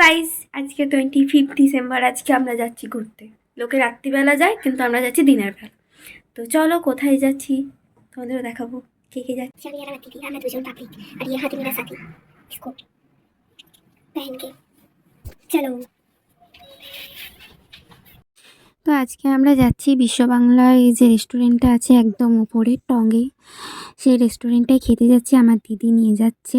Guys, আজকে 25 December. আজকে আমরা যাচ্ছি ঘুরতে। লোকে রাত্রিবেলা যায়, কিন্তু আমরা যাচ্ছি দিনের বেলা। তো চলো কোথায় যাচ্ছি তোমাদেরও দেখাবো। কে কে যাচ্ছি? আমি আর আমার দিদি, আমরা দুজন পাবলিক, আর ये हाथी मेरा साथी, इसको पहन के चलो। তো আজকে আমরা যাচ্ছি বিশ্ব বাংলায় যে রেস্টুরেন্টটা আছে একদম উপরে টঙ্গে, সেই রেস্টুরেন্টটায় খেতে যাচ্ছি। আমার দিদি নিয়ে যাচ্ছে।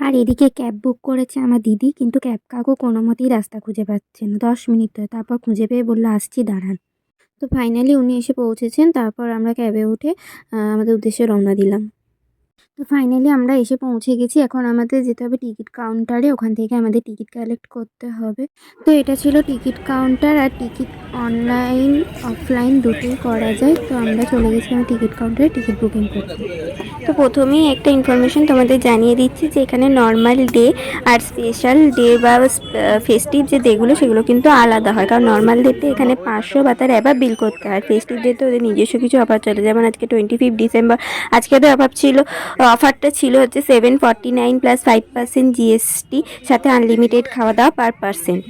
আর এদিকে ক্যাব বুক করেছে আমার দিদি, কিন্তু ক্যাব কাকু কোনো মতেই রাস্তা খুঁজে পাচ্ছে না। 10 মিনিট ধরে, তারপর খুঁজে পেয়ে বললো আসছি দাঁড়ান। তো ফাইনালি উনি এসে পৌঁছেছেন। তারপর আমরা ক্যাবে উঠে আমাদের উদ্দেশ্যে রওনা দিলাম। তো ফাইনালি আমরা এসে পৌঁছে গেছি। এখন আমাদের যেতে হবে টিকিট কাউন্টারে, ওখান থেকে আমাদের টিকিট কালেক্ট করতে হবে। তো এটা ছিল টিকিট কাউন্টার। আর টিকিট অনলাইন অফলাইন দুটোই করা যায়। তো আমরা চলে গেছিলাম টিকিট কাউন্টারে টিকিট বুকিং করতে। তো প্রথমেই একটা ইনফরমেশন তোমাদের জানিয়ে দিচ্ছি যে এখানে নর্মাল ডে আর স্পেশাল ডে বা ফেস্টিভ যে ডেগুলো সেগুলো কিন্তু আলাদা হয়। কারণ নর্মাল ডেতে এখানে 500 বা তার অ্যাবাভ বিল করতে হয়। ফেস্টিভ ডেতে ওদের নিজস্ব কিছু অফার চলে, যেমন আজকে 25 ডিসেম্বর। আজকে তো অফারটা ছিল হচ্ছে 749 প্লাস 5% জিএসটি, সাথে আনলিমিটেড খাওয়া দাওয়া পার পার্সেন্ট।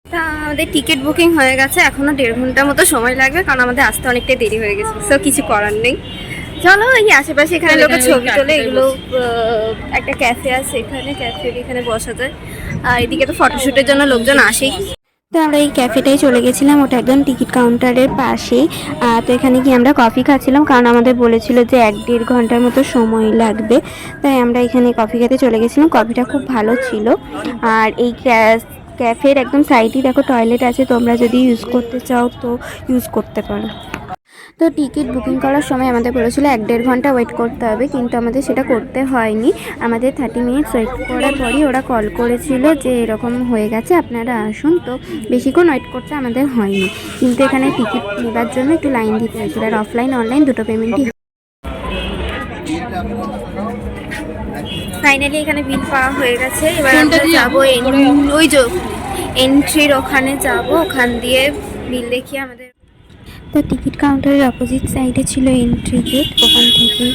তা আমাদের টিকিট বুকিং হয়ে গেছে। এখনও 1.5 ঘন্টার মতো সময় লাগবে, কারণ আমাদের আসতে অনেকটাই দেরি হয়ে গেছে। সো কিছু করার নেই। চলো, এই আশেপাশে এখানে লোকে ছবি তোলে। এগুলো একটা ক্যাফে আছে, এখানে বসা যায়। আর এদিকে তো ফটোশ্যুটের জন্য লোকজন আসেই। তো আমরা এই ক্যাফেটাই চলে গেছিলাম, ওটা একদম টিকিট কাউন্টারের পাশেই। তো এখানে গিয়ে আমরা কফি খাচ্ছিলাম, কারণ আমাদের বলেছিল যে 1-1.5 ঘন্টার মতো সময় লাগবে। তাই আমরা এখানে কফি খেতে চলে গেছিলাম। কফিটা খুব ভালো ছিল। আর এই ক্যাফের একদম সাইডেই দেখো টয়লেট আছে, তোমরা যদি ইউজ করতে চাও তো ইউজ করতে পারো। তো টিকিট বুকিং করার সময় আমাদের বলেছিল 1-1.5 ঘন্টা ওয়েট করতে হবে, কিন্তু আমাদের সেটা করতে হয়নি। আমাদের 30 মিনিটস ওয়েট করার পরই ওরা কল করেছিল যে এরকম হয়ে গেছে, আপনারা আসুন। তো বেশিক্ষণ ওয়েট করতে আমাদের হয়নি, কিন্তু এখানে টিকিট নেবার জন্য একটু লাইন দিতে হয়েছিল। আর অফলাইন অনলাইন দুটো পেমেন্টই। ফাইনালি এখানে বিল পাওয়া হয়ে গেছে। এবার আমরা যাবো ওই যে এন্ট্রির ওখানে যাব, ওখান দিয়ে বিল দেখিয়ে আমাদের। তো টিকিট কাউন্টারের অপোজিট সাইডে ছিল এন্ট্রি গেট, ওখান থেকে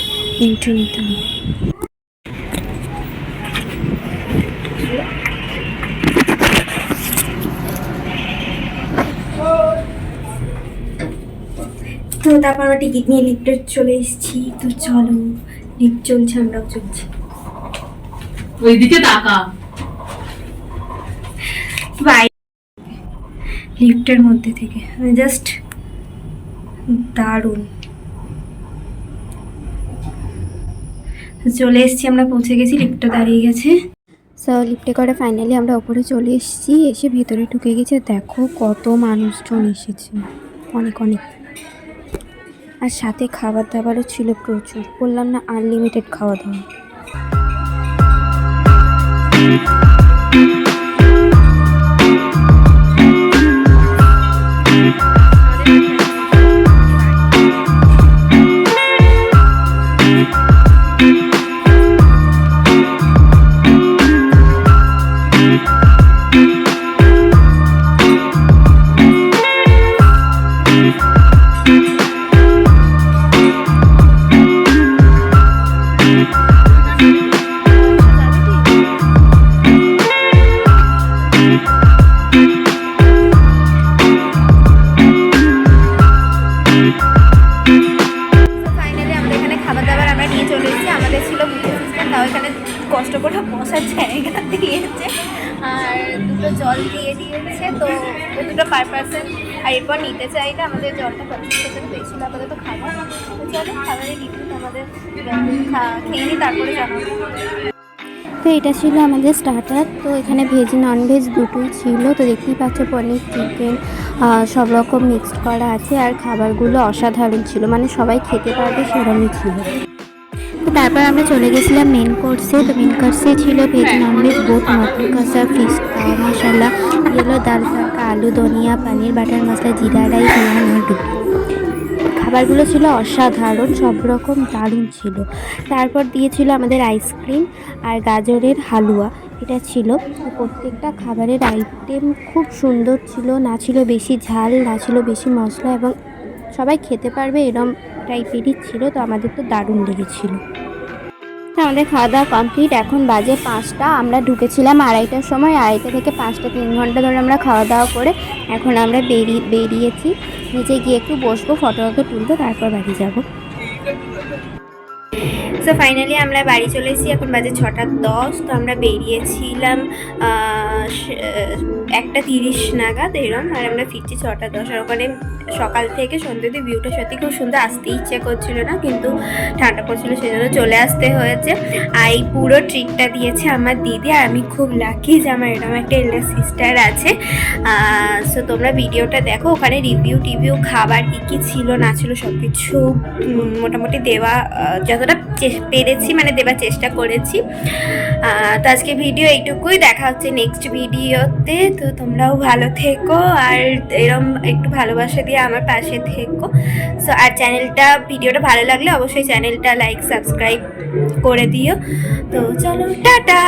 এন্ট্রি নিতে হবে। তো তারপর আমরা টিকিট নিয়ে লিফটে চলে এসেছি। তো চলো, লিফট চলছে, আমরাও চলছি। ওইদিকে তাকা। লিফটের মধ্যে থেকে জাস্ট দারুণ। চলে এসেছি, আমরা পৌঁছে গেছি, লিফটটা দাঁড়িয়ে গেছে। সো লিফটে করে ফাইনালি আমরা ওপরে চলে এসেছি। এসে ভেতরে ঢুকে গেছে। দেখো কত মানুষজন এসেছে, অনেক অনেক। আর সাথে খাবার দাবারও ছিল প্রচুর। বললাম না, আনলিমিটেড খাওয়া দাওয়া। কষ্ট করে বসার জায়গা দিয়েছে, আর দুটো জল দিয়ে দিয়েছে। তো ওই দুটো পার পার্সেন্ট। আর এরপর নিতে চাইলে আমাদের জলটা 25% বেশি আপাতত খাবার। তো চলো খাবারের রিভিউ আমাদের খেয়ে নিই, তারপরে জানাবো। তো এটা ছিল আমাদের স্টার্টার। তো এখানে ভেজ ননভেজ দুটোই ছিল। তো দেখতেই পাচ্ছ পনির, চিকেন সব রকম মিক্সড করা আছে। আর খাবারগুলো অসাধারণ ছিল, মানে সবাই খেতে পারবে সেরকমই ছিল। তো তারপর আমরা চলে গেছিলাম মেন কোর্সে। তো মেন কোর্সে ছিল ভেজ ননভেজ বোথ, মটন কষা, ফিশ মশলা, ইয়েলো ডাল তড়কা, আলু ধনিয়া, পনির বাটার মশলা, জিরা রাইস, নান আর রুটি। খাবারগুলো ছিল অসাধারণ, সব রকম দারুণ ছিল। তারপর দিয়েছিল আমাদের আইসক্রিম আর গাজরের হালুয়া, এটা ছিল। প্রত্যেকটা খাবারের আইটেম খুব সুন্দর ছিল, না ছিল বেশি ঝাল, না ছিল বেশি মশলা, এবং সবাই খেতে পারবে এরম টাইপেরই ছিল। তো আমাদের তো দারুণ লেগেছিল। তো তো আমাদের খাওয়া দাওয়া কমপ্লিট, এখন বাজে 5টা। আমরা ঢুকেছিলাম 2:30টার সময়, 2:30 থেকে 5টা 3 ঘন্টা ধরে আমরা খাওয়া দাওয়া করে এখন আমরা বেরিয়েছি। নিচে গিয়ে একটু বসবো, ফটো তুলবো, তারপর বাড়ি যাব। সো ফাইনালি আমরা বাড়ি চলে এসেছি, এখন বাজে 6:10। তো আমরা বেরিয়েছিলাম 1:30 নাগাদ এরম, আর আমরা ফিরছি 6:10। আর ওখানে সকাল থেকে সন্ধ্যে অবধি ভিউটা সত্যি খুব সুন্দর, আসতে ইচ্ছে করছিল না, কিন্তু ঠান্ডা পড়ছিল সেই জন্য চলে আসতে হয়েছে। আর এই পুরো ট্রিপটা দিয়েছে আমার দিদি, আর আমি খুব লাকি যে আমার এরকম একটা এল্ডার সিস্টার আছে। সো তোমরা ভিডিওটা দেখো, ওখানে রিভিউ খাবার কী ছিল না ছিল সব কিছু মোটামুটি দেওয়া যতটা পেরেছি মানে দেওয়ার চেষ্টা করেছি। তো আজকে ভিডিও এইটুকুই, দেখা হচ্ছে নেক্সট ভিডিওতে। তো তোমরাও ভালো থেকো আর এরম একটু ভালোবাসা দিয়ে আমার পাশে থেকো। সো আর ভিডিওটা ভালো লাগলে অবশ্যই চ্যানেলটা লাইক সাবস্ক্রাইব করে দিও। তো চলো, টাটা।